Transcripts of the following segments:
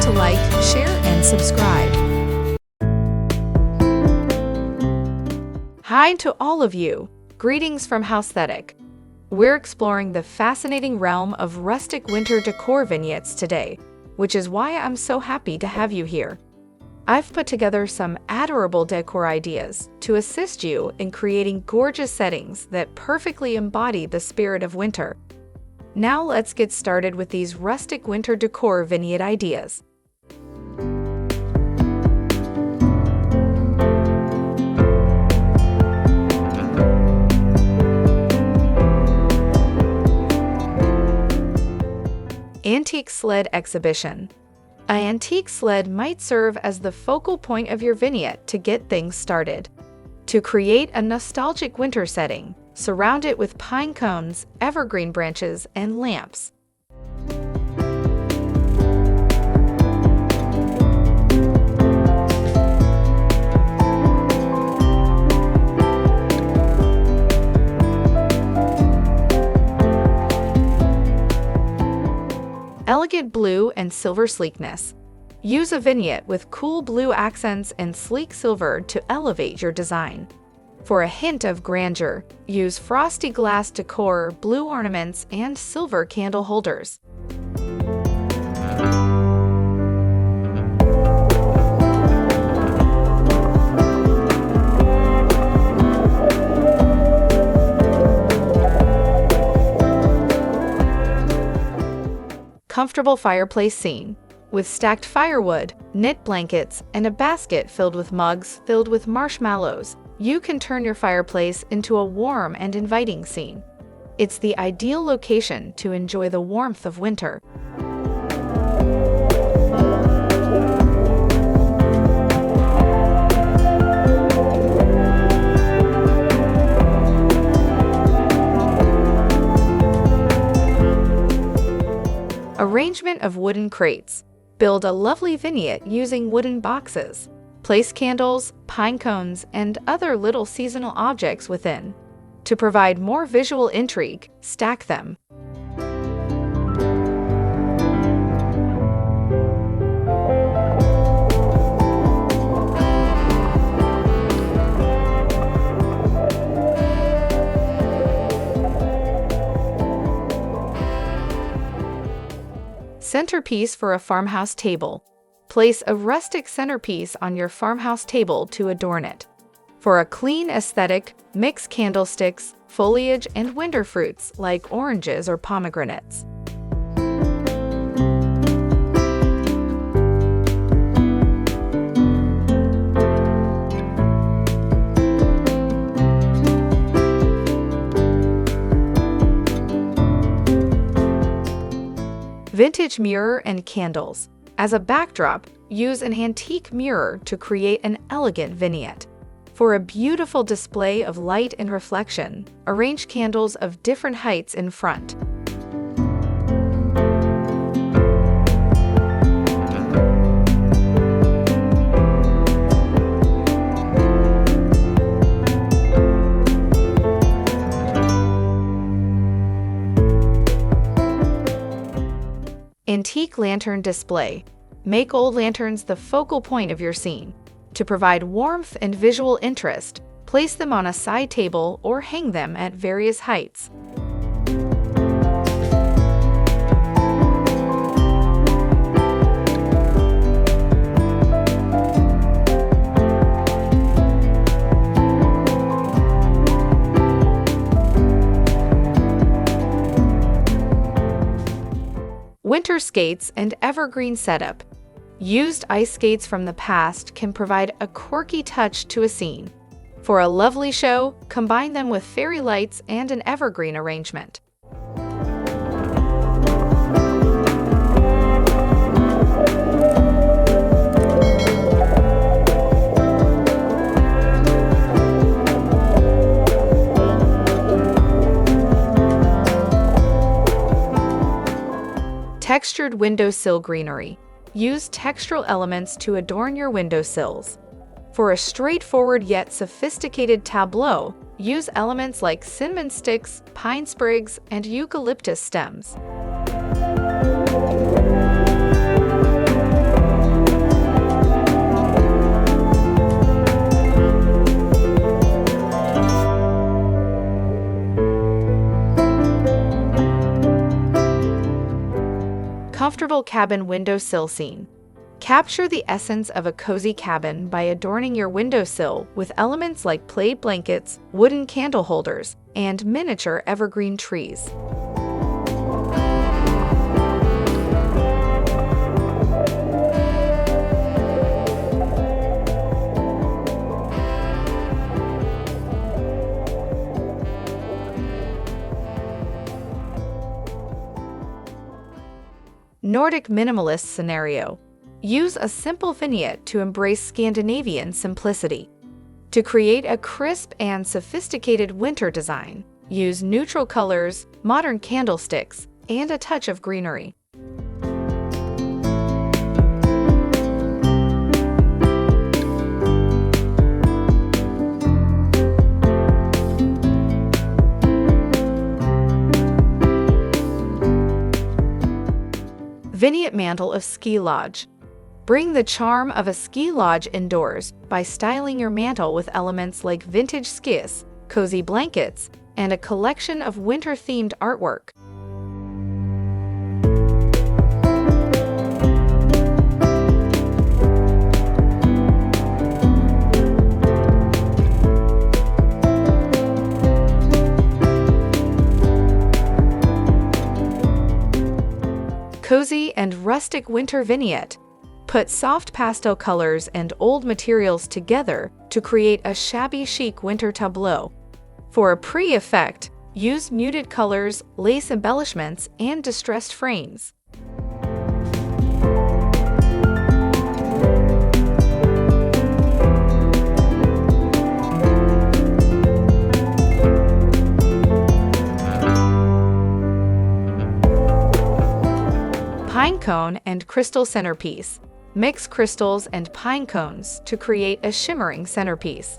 to like, share, and subscribe. Hi to all of you. Greetings from Housethetic. We're exploring the fascinating realm of rustic winter decor vignettes today, which is why I'm so happy to have you here. I've put together some adorable decor ideas to assist you in creating gorgeous settings that perfectly embody the spirit of winter. Now let's get started with these rustic winter decor vignette ideas. Antique Sled Exhibition. An antique sled might serve as the focal point of your vignette to get things started. To create a nostalgic winter setting, surround it with pine cones, evergreen branches, and lamps. Elegant blue and silver sleekness. Use a vignette with cool blue accents and sleek silver to elevate your design. For a hint of grandeur, use frosty glass decor, blue ornaments, and silver candle holders. Comfortable fireplace scene. With stacked firewood, knit blankets, and a basket filled with mugs filled with marshmallows, you can turn your fireplace into a warm and inviting scene. It's the ideal location to enjoy the warmth of winter. Arrangement of wooden crates. Build a lovely vignette using wooden boxes. Place candles, pine cones, and other little seasonal objects within. To provide more visual intrigue, stack them. Centerpiece for a farmhouse table. Place a rustic centerpiece on your farmhouse table to adorn it. For a clean aesthetic, mix candlesticks, foliage, and winter fruits like oranges or pomegranates. Vintage mirror and candles. As a backdrop, use an antique mirror to create an elegant vignette. For a beautiful display of light and reflection, arrange candles of different heights in front. Antique lantern display. Make old lanterns the focal point of your scene. To provide warmth and visual interest, place them on a side table or hang them at various heights. Winter skates and evergreen setup. Used ice skates from the past can provide a quirky touch to a scene. For a lovely show, combine them with fairy lights and an evergreen arrangement. Textured windowsill greenery. Use textural elements to adorn your windowsills. For a straightforward yet sophisticated tableau, use elements like cinnamon sticks, pine sprigs, and eucalyptus stems. Comfortable cabin windowsill scene. Capture the essence of a cozy cabin by adorning your windowsill with elements like plaid blankets, wooden candle holders, and miniature evergreen trees. Nordic minimalist scenario. Use a simple vignette to embrace Scandinavian simplicity. To create a crisp and sophisticated winter design, use neutral colors, modern candlesticks, and a touch of greenery. Vignette mantle of ski lodge. Bring the charm of a ski lodge indoors by styling your mantle with elements like vintage skis, cozy blankets, and a collection of winter-themed artwork. Cozy and rustic winter vignette. Put soft pastel colors and old materials together to create a shabby chic winter tableau. For a pretty effect, use muted colors, lace embellishments, and distressed frames. Pine cone and crystal centerpiece. Mix crystals and pine cones to create a shimmering centerpiece.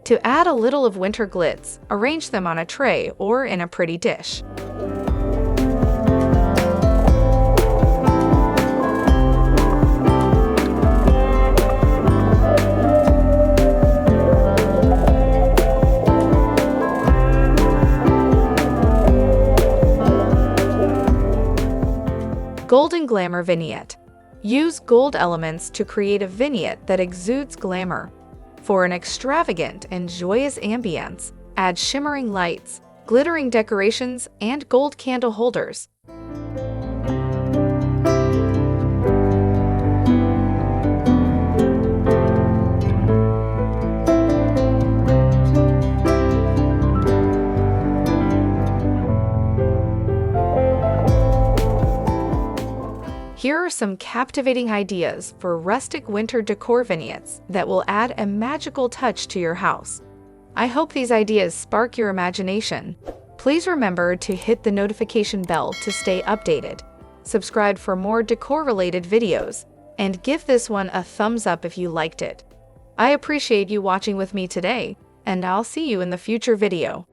To add a little of winter glitz, arrange them on a tray or in a pretty dish. Golden glamour vignette. Use gold elements to create a vignette that exudes glamour. For an extravagant and joyous ambience, add shimmering lights, glittering decorations, and gold candle holders. Here are some captivating ideas for rustic winter decor vignettes that will add a magical touch to your house. I hope these ideas spark your imagination. Please remember to hit the notification bell to stay updated, subscribe for more decor-related videos, and give this one a thumbs up if you liked it. I appreciate you watching with me today, and I'll see you in the future video.